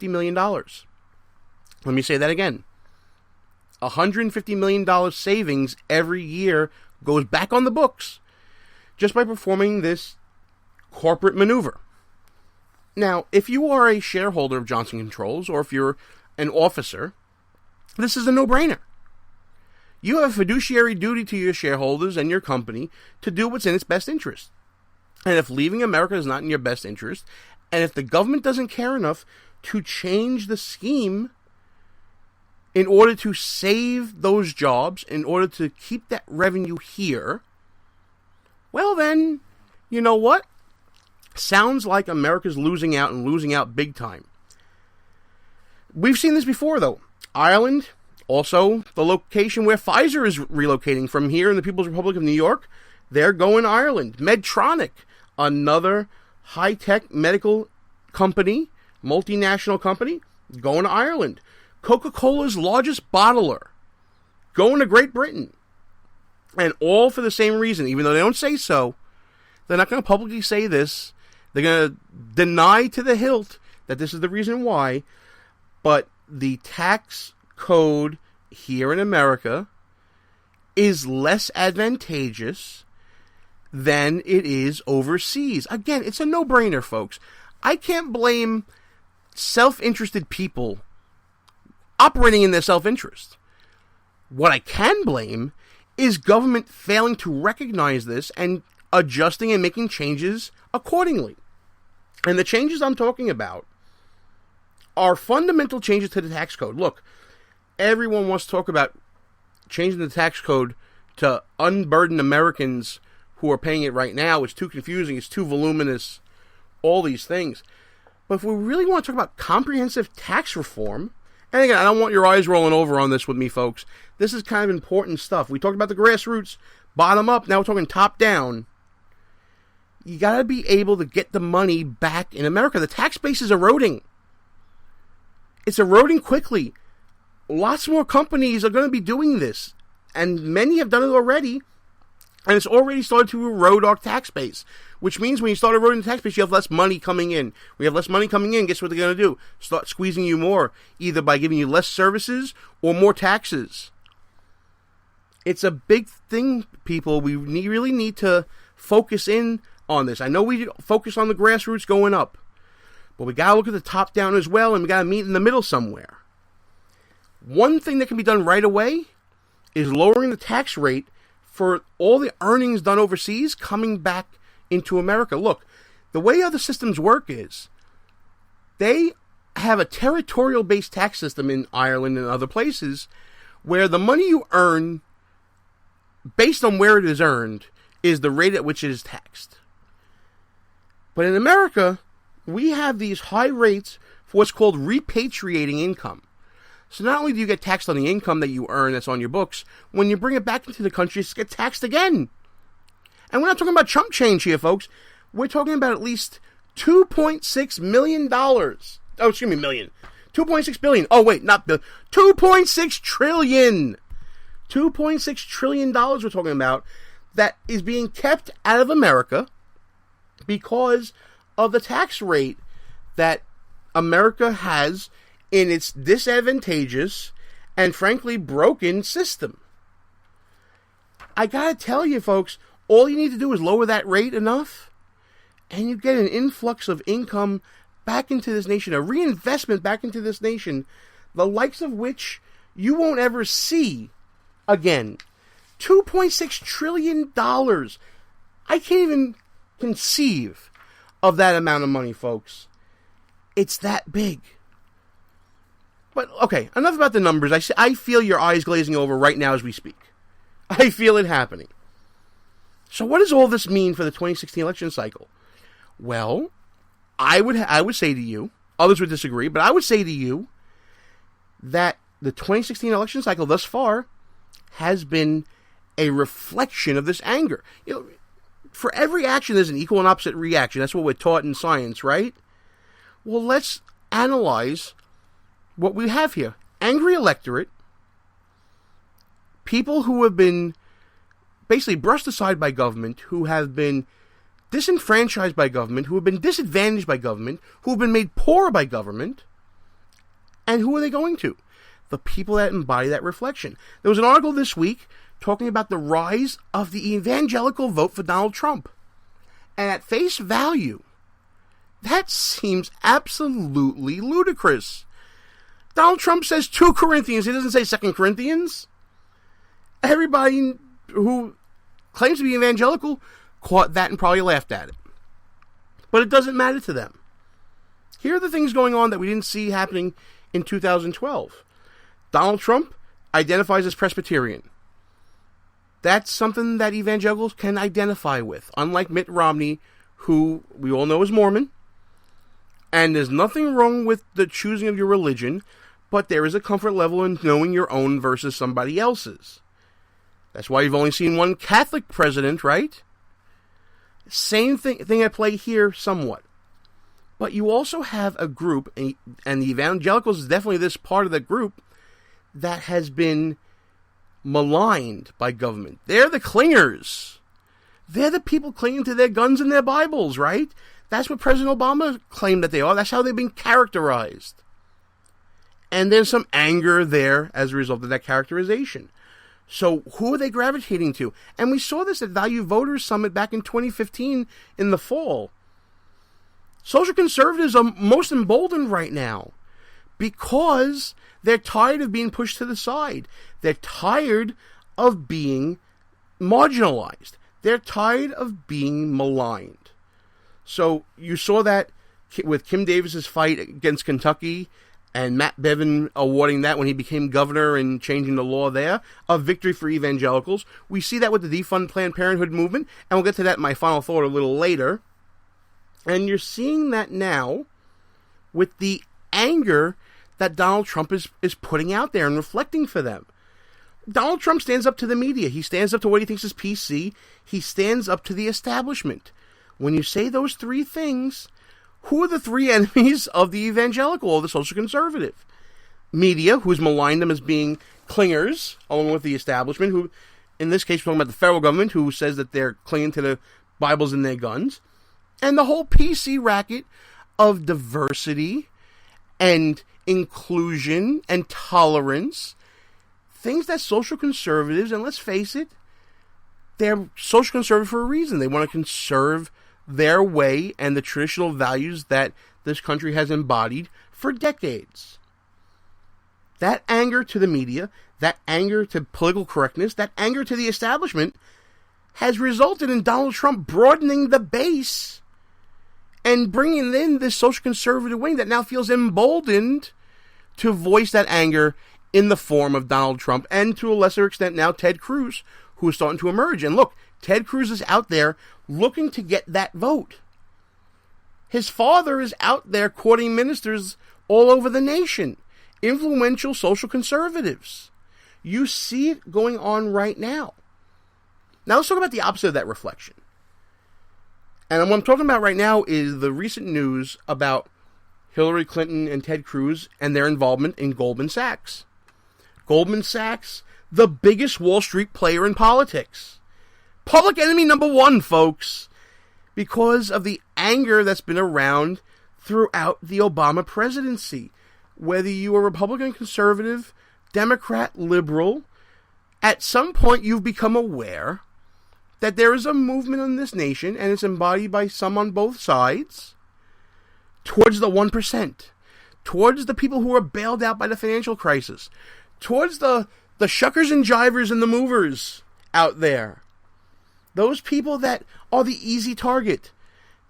million. Let me say that again. $150 million savings every year goes back on the books just by performing this corporate maneuver. Now, if you are a shareholder of Johnson Controls, or if you're an officer, this is a no-brainer. You have a fiduciary duty to your shareholders and your company to do what's in its best interest. And if leaving America is not in your best interest, and if the government doesn't care enough to change the scheme in order to save those jobs, in order to keep that revenue here, well then, you know what? Sounds like America's losing out, and losing out big time. We've seen this before, though. Ireland, also the location where Pfizer is relocating from here in the People's Republic of New York. They're going to Ireland. Medtronic, another high-tech medical company, multinational company, going to Ireland. Coca-Cola's largest bottler, going to Great Britain. And all for the same reason. Even though they don't say so, they're not going to publicly say this. They're going to deny to the hilt that this is the reason why. But the tax code here in America is less advantageous than it is overseas. Again, it's a no-brainer, folks. I can't blame self-interested people operating in their self-interest. What I can blame is government failing to recognize this and adjusting and making changes accordingly. And the changes I'm talking about are fundamental changes to the tax code. Look, everyone wants to talk about changing the tax code to unburden Americans who are paying it right now. It's too confusing, it's too voluminous, all these things. But if we really want to talk about comprehensive tax reform, and again, I don't want your eyes rolling over on this with me, folks. This is kind of important stuff. We talked about the grassroots, bottom up, now we're talking top down. You got to be able to get the money back in America. The tax base is eroding. It's eroding quickly. Lots more companies are going to be doing this, and many have done it already, and it's already started to erode our tax base, which means when you start eroding the tax base, you have less money coming in. We have less money coming in, guess what they're going to do? Start squeezing you more, either by giving you less services or more taxes. It's a big thing, people. We really need to focus in on this. I know we focus on the grassroots going up, but we got to look at the top down as well, and we got to meet in the middle somewhere. One thing that can be done right away is lowering the tax rate for all the earnings done overseas coming back into America. Look, the way other systems work is they have a territorial-based tax system in Ireland and other places where the money you earn, based on where it is earned, is the rate at which it is taxed. But in America, we have these high rates for what's called repatriating income. So not only do you get taxed on the income that you earn that's on your books, when you bring it back into the country, it's get taxed again. And we're not talking about chump change here, folks. We're talking about at least $2.6 million. Oh, excuse me, million. 2.6 billion. Oh, wait, not billion. 2.6 trillion. $2.6 trillion we're talking about that is being kept out of America because of the tax rate that America has in its disadvantageous and frankly broken system. I gotta tell you, folks, all you need to do is lower that rate enough, and you get an influx of income back into this nation, a reinvestment back into this nation, the likes of which you won't ever see again. $2.6 trillion. I can't even conceive of that amount of money, folks. It's that big. But, okay, enough about the numbers. I feel your eyes glazing over right now as we speak. I feel it happening. So what does all this mean for the 2016 election cycle? Well, I would say to you, others would disagree, but I would say to you that the 2016 election cycle thus far has been a reflection of this anger. You know, for every action, there's an equal and opposite reaction. That's what we're taught in science, right? Well, let's analyze what we have here. Angry electorate, people who have been basically brushed aside by government, who have been disenfranchised by government, who have been disadvantaged by government, who have been made poor by government, And who are they going to? The people that embody that reflection. There was an article this week talking about the rise of the evangelical vote for Donald Trump. And at face value, that seems absolutely ludicrous. Donald Trump says 2 Corinthians. He doesn't say 2 Corinthians. Everybody who claims to be evangelical caught that and probably laughed at it. But it doesn't matter to them. Here are the things going on that we didn't see happening in 2012. Donald Trump identifies as Presbyterian. That's something that evangelicals can identify with, unlike Mitt Romney, who we all know is Mormon. And there's nothing wrong with the choosing of your religion, but there is a comfort level in knowing your own versus somebody else's. That's why you've only seen one Catholic president, right? Same thing at play here somewhat. But you also have a group, and the evangelicals is definitely this part of the group, that has been maligned by government. They're the clingers. They're the people clinging to their guns and their Bibles, right? That's what President Obama claimed that they are. That's how they've been characterized. And there's some anger there as a result of that characterization. So who are they gravitating to? And we saw this at Value Voters Summit back in 2015 in the fall. Social conservatives are most emboldened right now because they're tired of being pushed to the side. They're tired of being marginalized. They're tired of being maligned. So you saw that with Kim Davis's fight against Kentucky and Matt Bevin awarding that when he became governor and changing the law there, a victory for evangelicals. We see that with the defund Planned Parenthood movement, and we'll get to that in my final thought a little later. And you're seeing that now with the anger that Donald Trump is putting out there and reflecting for them. Donald Trump stands up to the media. He stands up to what he thinks is PC. He stands up to the establishment. When you say those 3 things, who are the 3 enemies of the evangelical or the social conservative? Media, who's maligned them as being clingers, along with the establishment, who, in this case, we're talking about the federal government, who says that they're clinging to the Bibles and their guns. And the whole PC racket of diversity and inclusion and tolerance, things that social conservatives, and let's face it, they're social conservative for a reason. They want to conserve their way and the traditional values that this country has embodied for decades. That anger to the media, that anger to political correctness, that anger to the establishment has resulted in Donald Trump broadening the base and bringing in this social conservative wing that now feels emboldened to voice that anger in the form of Donald Trump and, to a lesser extent now, Ted Cruz, who is starting to emerge. And look, Ted Cruz is out there looking to get that vote. His father is out there courting ministers all over the nation, influential social conservatives. You see it going on right now. Now let's talk about the opposite of that reflection. And what I'm talking about right now is the recent news about Hillary Clinton and Ted Cruz and their involvement in Goldman Sachs. Goldman Sachs, the biggest Wall Street player in politics. Public enemy number 1, folks, because of the anger that's been around throughout the Obama presidency. Whether you are Republican, conservative, Democrat, liberal, at some point you've become aware that there is a movement in this nation, and it's embodied by some on both sides, towards the 1%, towards the people who are bailed out by the financial crisis, towards the shuckers and jivers and the movers out there. Those people that are the easy target,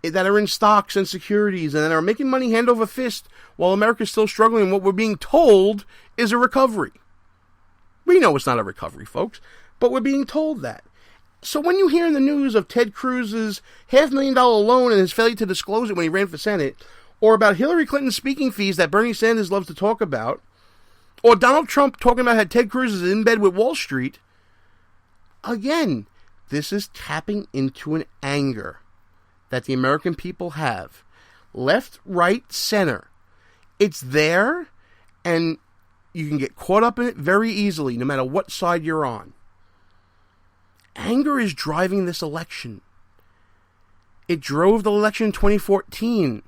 that are in stocks and securities and that are making money hand over fist while America's still struggling. What we're being told is a recovery. We know it's not a recovery, folks, but we're being told that. So when you hear in the news of Ted Cruz's $500,000 loan and his failure to disclose it when he ran for Senate, or about Hillary Clinton's speaking fees that Bernie Sanders loves to talk about, or Donald Trump talking about how Ted Cruz is in bed with Wall Street, again, this is tapping into an anger that the American people have. Left, right, center. It's there, and you can get caught up in it very easily, no matter what side you're on. Anger is driving this election. It drove the election in 2014.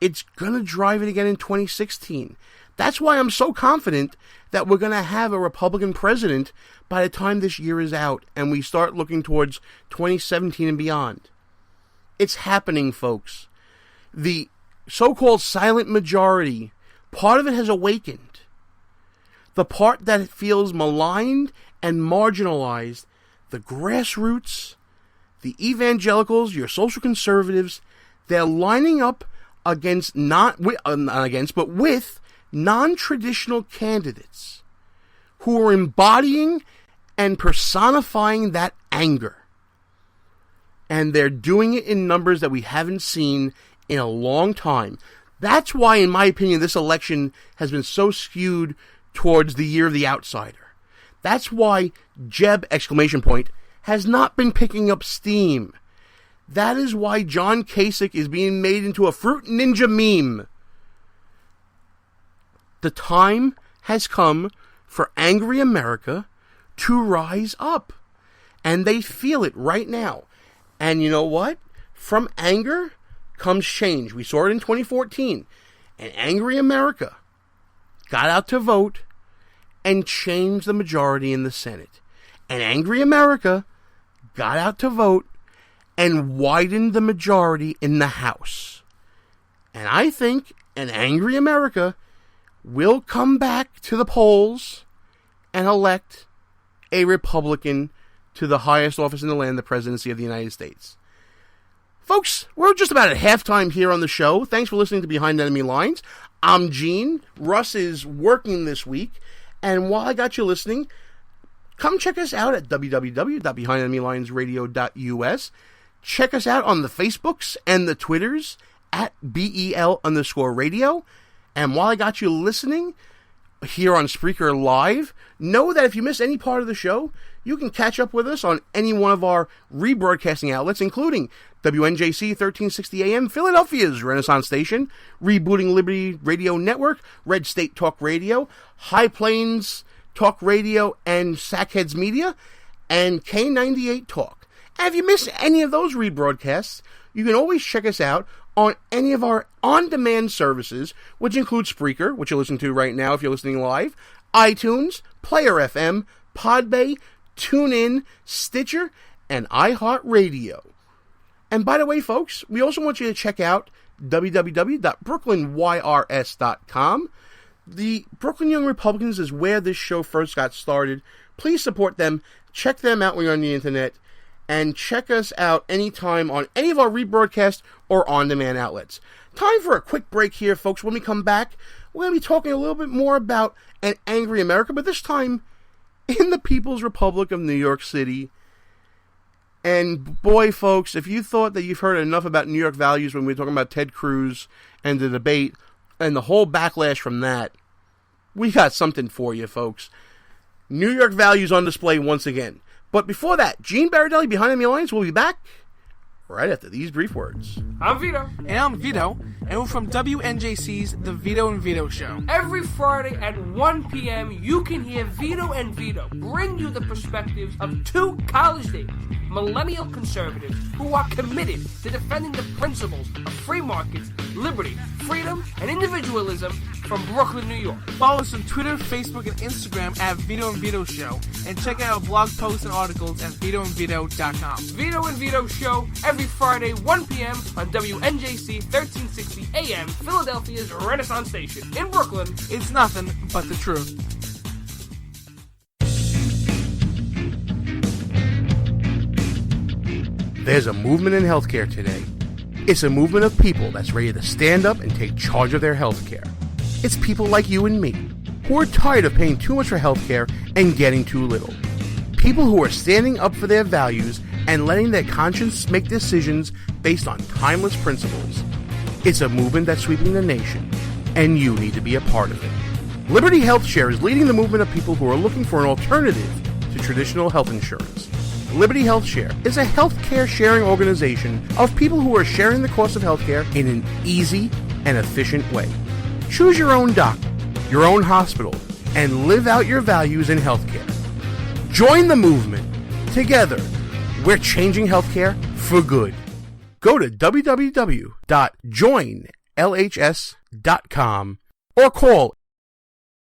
It's going to drive it again in 2016. That's why I'm so confident that we're going to have a Republican president by the time this year is out and we start looking towards 2017 and beyond. It's happening, folks. The so-called silent majority, part of it has awakened. The part that feels maligned and marginalized, the grassroots, the evangelicals, your social conservatives, they're lining up with non-traditional candidates who are embodying and personifying that anger. And they're doing it in numbers that we haven't seen in a long time. That's why, in my opinion, this election has been so skewed towards the year of the outsider. That's why Jeb, ! Has not been picking up steam. That is why John Kasich is being made into a Fruit Ninja meme. The time has come for angry America to rise up. And they feel it right now. And you know what? From anger comes change. We saw it in 2014. And angry America got out to vote and changed the majority in the Senate. And angry America got out to vote and widened the majority in the House. And I think an angry America will come back to the polls and elect a Republican to the highest office in the land, the presidency of the United States. Folks, we're just about at halftime here on the show. Thanks for listening to Behind Enemy Lines. I'm Gene. Russ is working this week. And while I got you listening, come check us out at www.behindenemylinesradio.us. Check us out on the Facebooks and the Twitters at BEL_radio. And while I got you listening here on Spreaker Live, know that if you miss any part of the show, you can catch up with us on any one of our rebroadcasting outlets, including WNJC 1360 AM, Philadelphia's Renaissance Station, Rebooting Liberty Radio Network, Red State Talk Radio, High Plains Talk Radio, and Sackheads Media, and K98 Talk. And if you miss any of those rebroadcasts, you can always check us out on any of our on-demand services, which include Spreaker, which you're listening to right now if you're listening live, iTunes, Player FM, Podbay, TuneIn, Stitcher, and iHeartRadio. And by the way, folks, we also want you to check out www.brooklynYRS.com. The Brooklyn Young Republicans is where this show first got started. Please support them. Check them out when you're on the internet. And check us out anytime on any of our rebroadcast or on-demand outlets. Time for a quick break here, folks. When we come back, we're going to be talking a little bit more about an angry America, but this time in the People's Republic of New York City. And boy, folks, if you thought that you've heard enough about New York values when we were talking about Ted Cruz and the debate and the whole backlash from that, we got something for you, folks. New York values on display once again. But before that, Gene Berardelli, Behind Enemy Lines, will be back right after these brief words. I'm Vito. And I'm Vito, and we're from WNJC's The Vito and Vito Show. Every Friday at 1 p.m., you can hear Vito and Vito bring you the perspectives of two college-age millennial conservatives who are committed to defending the principles of free markets, liberty, freedom, and individualism from Brooklyn, New York. Follow us on Twitter, Facebook, and Instagram at Vito and Vito Show, and check out our blog posts and articles at vitoandvito.com. Vito and Vito Show every Friday, 1 p.m. on WNJC 1360 AM, Philadelphia's Renaissance Station. In Brooklyn, it's nothing but the truth. There's a movement in healthcare today. It's a movement of people that's ready to stand up and take charge of their healthcare. It's people like you and me who are tired of paying too much for healthcare and getting too little. People who are standing up for their values and letting their conscience make decisions based on timeless principles. It's a movement that's sweeping the nation, and you need to be a part of it. Liberty HealthShare is leading the movement of people who are looking for an alternative to traditional health insurance. Liberty HealthShare is a healthcare sharing organization of people who are sharing the cost of healthcare in an easy and efficient way. Choose your own doctor, your own hospital, and live out your values in healthcare. Join the movement. Together, we're changing healthcare for good. Go to www.joinlhs.com or call